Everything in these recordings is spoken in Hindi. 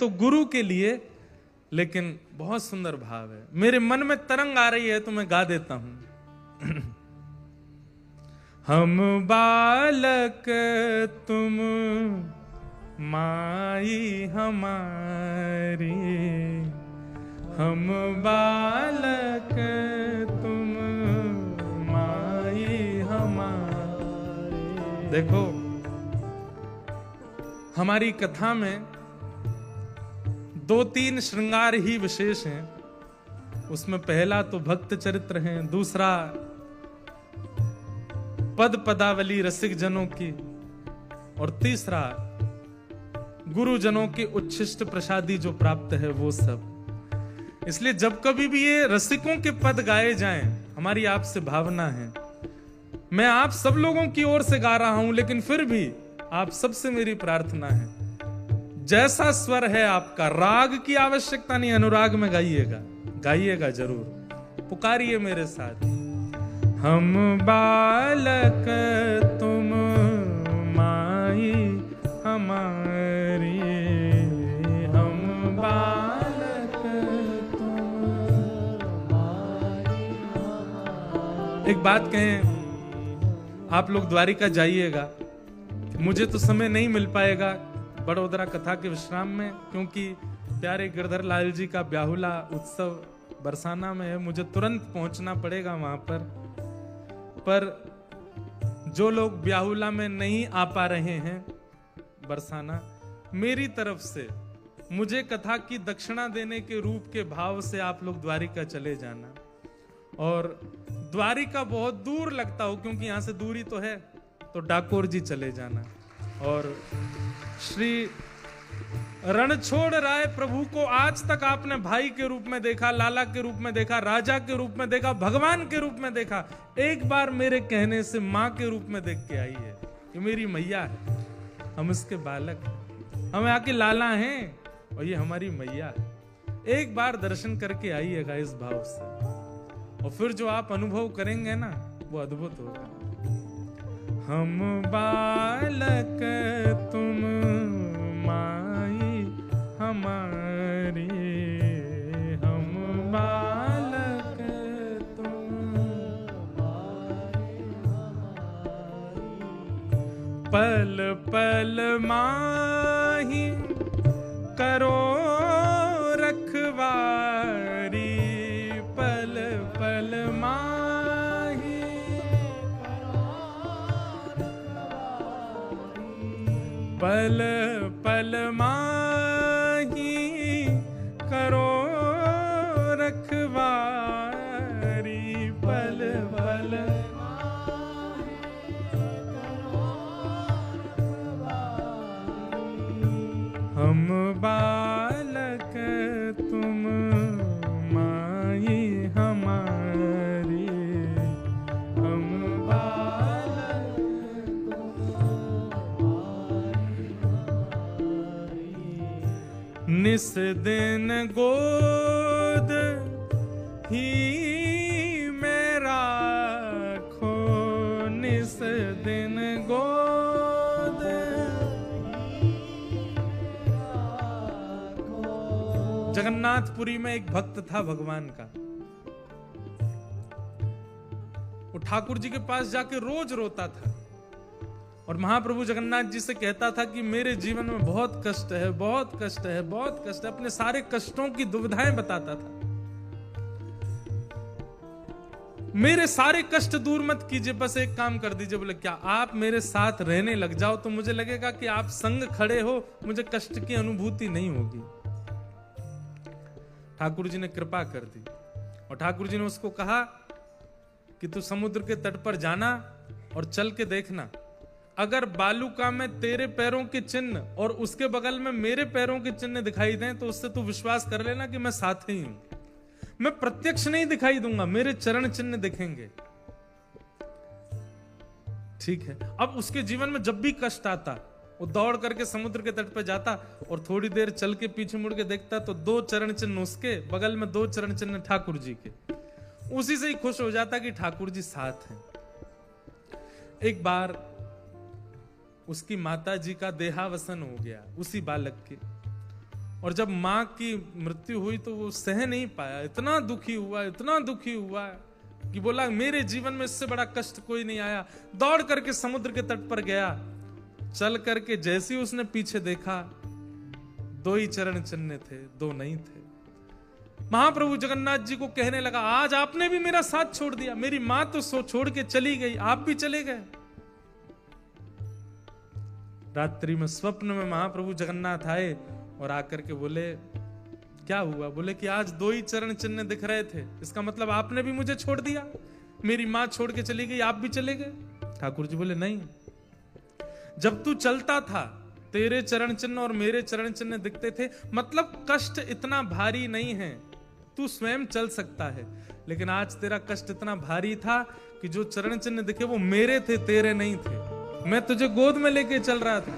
तो गुरु के लिए, लेकिन बहुत सुंदर भाव है। मेरे मन में तरंग आ रही है तो मैं गा देता हूं। हम बालक तुम माई हमारी, हम बालक तुम माई हमारी। देखो, हमारी कथा में 2-3 श्रृंगार ही विशेष हैं। उसमें पहला तो भक्त चरित्र है, दूसरा पद पदावली रसिक जनों की, और तीसरा गुरुजनों की उच्छिष्ट प्रसादी जो प्राप्त है वो सब। इसलिए जब कभी भी ये रसिकों के पद गाए जाएं, हमारी आपसे भावना है, मैं आप सब लोगों की ओर से गा रहा हूं, लेकिन फिर भी आप सबसे मेरी प्रार्थना है, जैसा स्वर है आपका, राग की आवश्यकता नहीं, अनुराग में गाइएगा, गाइएगा जरूर, पुकारिए मेरे साथ। हम बालक तुम माई हमारी, हम बालक तुम माई हमारी। एक बात कहें, आप लोग द्वारिका जाइएगा, मुझे तो समय नहीं मिल पाएगा बड़ोदरा कथा के विश्राम में, क्योंकि प्यारे गिरधर लाल जी का ब्याहुला उत्सव बरसाना में है, मुझे तुरंत पहुंचना पड़ेगा वहां पर जो लोग ब्याहुला में नहीं आ पा रहे हैं बरसाना, मेरी तरफ से मुझे कथा की दक्षिणा देने के रूप के भाव से आप लोग द्वारिका चले जाना। और द्वारिका बहुत दूर लगता हो, क्योंकि यहां से दूरी तो है, तो डाकोर जी चले जाना। और श्री रणछोड़ राय प्रभु को आज तक आपने भाई के रूप में देखा, लाला के रूप में देखा, राजा के रूप में देखा, भगवान के रूप में देखा, एक बार मेरे कहने से मां के रूप में देख के आई है। ये मेरी मैया है, हम इसके बालक हैं, हम आके लाला हैं और ये हमारी मैया है। एक बार दर्शन करके आइएगा इस भाव से, और फिर जो आप अनुभव करेंगे ना, वो अद्भुत होगा। हम बालक तुम माई हमारी, हम बालक तुम माई हमारी, पल पल माही करो रखवारी, पल पल माही पल पल माही करो रखवारी, पल पल माही करो रखवारी, हम बालक तुम माई हमारी, हम बालक निस दिन गोद ही मेरा खो, निस दिन गोद जगन्नाथपुरी में एक भक्त था भगवान का, वो ठाकुर जी के पास जाके रोज रोता था और महाप्रभु जगन्नाथ जी से कहता था कि मेरे जीवन में बहुत कष्ट है, बहुत कष्ट है, बहुत कष्ट है। अपने सारे कष्टों की दुविधाएं बताता था। मेरे सारे कष्ट दूर मत कीजिए, बस एक काम कर दीजिए। बोले क्या? आप मेरे साथ रहने लग जाओ तो मुझे लगेगा कि आप संग खड़े हो, मुझे कष्ट की अनुभूति नहीं होगी। ठाकुर जी ने कृपा कर दी और ठाकुर जी ने उसको कहा कि तू समुद्र के तट पर जाना और चल के देखना, अगर बालुका में तेरे पैरों के चिन्ह और उसके बगल में मेरे पैरों के चिन्ह दिखाई दें तो उससे तू विश्वास कर लेना कि मैं साथ ही हूं। मैं प्रत्यक्ष नहीं दिखाई दूंगा, मेरे चरण चिन्ह दिखेंगे। ठीक है। अब उसके जीवन में जब भी कष्ट आता, वो दौड़ करके समुद्र के तट पर जाता और थोड़ी देर चल के पीछे मुड़ के देखता तो 2 चरण चिन्ह उसके बगल में, 2 चरण चिन्ह ठाकुर जी के। उसी से ही खुश हो जाता कि ठाकुर जी साथ हैं। एक बार उसकी माता जी का देहावसन हो गया, उसी बालक के, और जब माँ की मृत्यु हुई तो वो सह नहीं पाया, इतना दुखी हुआ, इतना दुखी हुआ कि बोला मेरे जीवन में इससे बड़ा कष्ट कोई नहीं आया। दौड़ करके समुद्र के तट पर गया, चल करके जैसे ही उसने पीछे देखा 2 ही चरण चिन्ह थे, 2 नहीं थे। महाप्रभु जगन्नाथ जी को कहने लगा, आज आपने भी मेरा साथ छोड़ दिया, मेरी मां तो सो छोड़ के चली गई, आप भी चले गए। रात्रि में स्वप्न में महाप्रभु जगन्नाथ आए और आकर के बोले क्या हुआ? बोले कि आज 2 ही चरण चिन्ह दिख रहे थे, इसका मतलब आपने भी मुझे छोड़ दिया, मेरी मां छोड़ के चली गई, आप भी चले गए। ठाकुर जी बोले नहीं, जब तू चलता था तेरे चरण चिन्ह और मेरे चरण चिन्ह दिखते थे, मतलब कष्ट इतना भारी नहीं है, तू स्वयं चल सकता है। लेकिन आज तेरा कष्ट इतना भारी था कि जो चरण चिन्ह दिखे वो मेरे थे, तेरे नहीं थे। मैं तुझे गोद में लेके चल रहा था।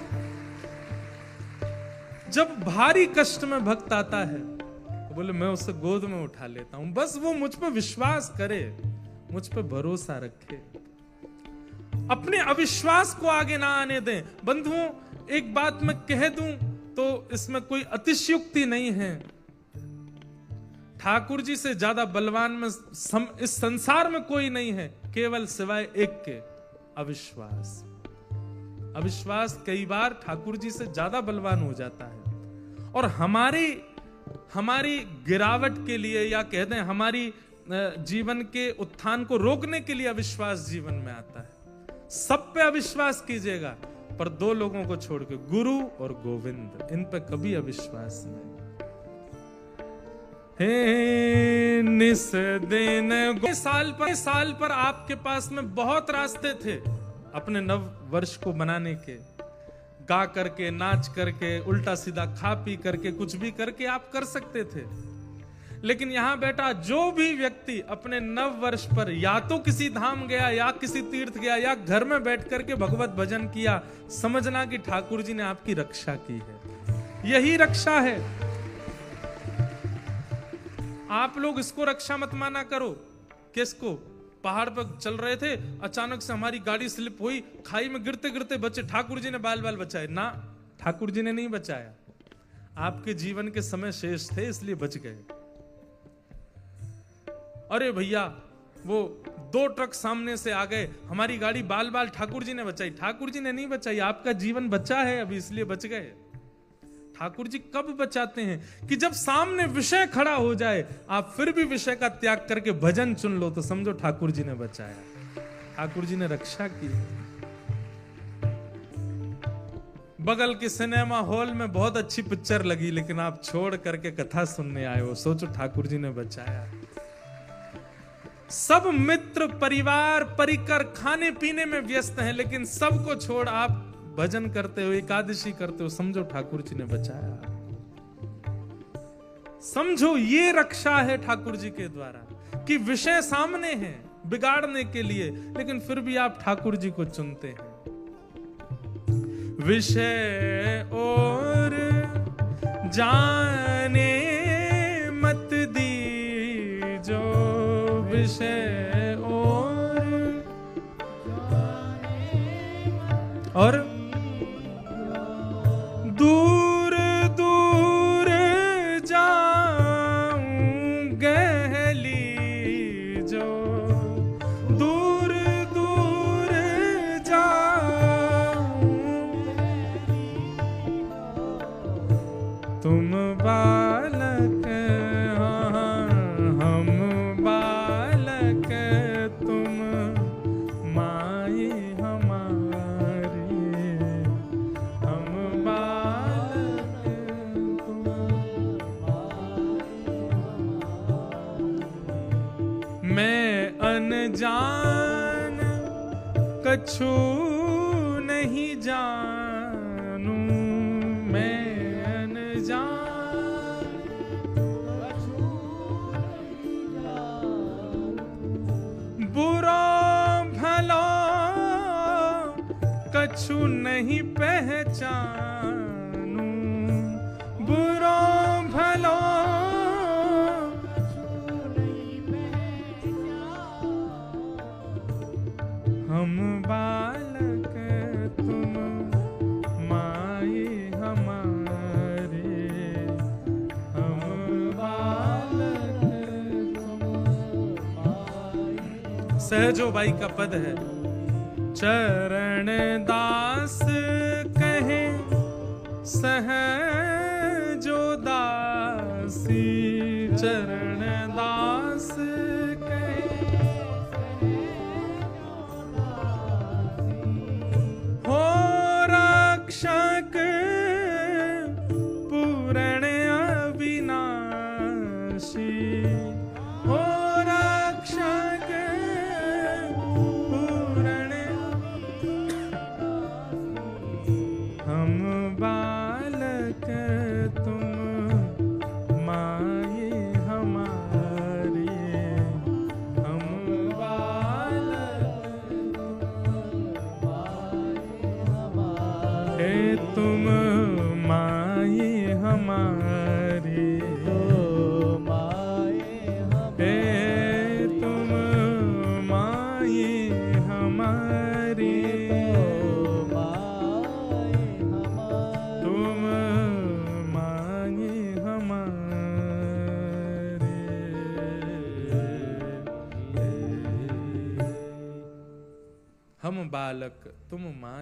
जब भारी कष्ट में भक्त आता है तो बोले मैं उसे गोद में उठा लेता हूं, बस वो मुझ पर विश्वास करे, मुझ पर भरोसा रखे, अपने अविश्वास को आगे ना आने दें। बंधुओं, एक बात मैं कह दूं तो इसमें कोई अतिशयोक्ति नहीं है, ठाकुर जी से ज्यादा बलवान में इस संसार में कोई नहीं है, केवल सिवाय एक के, अविश्वास। अविश्वास कई बार ठाकुर जी से ज्यादा बलवान हो जाता है और हमारी गिरावट के लिए या कह दें हमारी जीवन के उत्थान को रोकने के लिए अविश्वास जीवन में आता है। सब पे अविश्वास कीजिएगा, पर 2 लोगों को छोड़ के, गुरु और गोविंद, इन पे कभी अविश्वास नहीं। हे निस दिन साल पर आपके पास में बहुत रास्ते थे अपने नव वर्ष को मनाने के, गा करके, नाच करके, उल्टा सीधा खा पी करके, कुछ भी करके आप कर सकते थे। लेकिन यहां बैठा जो भी व्यक्ति अपने नव वर्ष पर या तो किसी धाम गया या किसी तीर्थ गया या घर में बैठ करके भगवत भजन किया, समझना कि ठाकुर जी ने आपकी रक्षा की है। यही रक्षा है। आप लोग इसको रक्षा मत माना करो। किसको? पहाड़ पर चल रहे थे, अचानक से हमारी गाड़ी स्लिप हुई, खाई में गिरते गिरते बचे, ठाकुर जी ने बाल बाल बचाए। ना, ठाकुर जी ने नहीं बचाया, आपके जीवन के समय शेष थे इसलिए बच गए। अरे भैया, वो 2 ट्रक सामने से आ गए, हमारी गाड़ी बाल बाल ठाकुर जी ने बचाई। ठाकुर जी ने नहीं बचाई, आपका जीवन बचा है अभी, इसलिए बच गए। ठाकुर जी कब बचाते हैं? कि जब सामने विषय खड़ा हो जाए, आप फिर भी विषय का त्याग करके भजन चुन लो, तो समझो ठाकुर जी ने बचाया, ठाकुर जी ने रक्षा की। बगल के सिनेमा हॉल में बहुत अच्छी पिक्चर लगी, लेकिन आप छोड़ करके कथा सुनने आए हो, सोचो ठाकुर जी ने बचाया। सब मित्र परिवार परिकर खाने पीने में व्यस्त हैं, लेकिन सबको छोड़ आप भजन करते हो, एकादशी करते हो, समझो ठाकुर जी ने बचाया। समझो ये रक्षा है ठाकुर जी के द्वारा, कि विषय सामने हैं बिगाड़ने के लिए, लेकिन फिर भी आप ठाकुर जी को चुनते हैं। विषय और जाने मत दीजो, विषय और दूर दूर जाऊं गहली जो, दूर दूर जाऊं, तुम बालक हम बालक, तुम माई हमारी, हम बालक तुम माई। मैं अनजान कछु नहीं जानू, मैं अनजान कछु नहीं जानू, बुरा भला कछु नहीं पहचानू, बुरा भला कछु नहीं पहचानू, हम बालक तुम माई हमारे, सहजो बाई का पद है। चरण दास कहे सहजो दासी, चरण दास कहे हो रक्षक पूरण अविनाशी, हो रक्षक पूरण। हम बालक तुम माये हमारे, हम बालक हे तुम माये हमारे, हे तुम माये हमारे, तुम माये हमारे। हम बालक तुम माये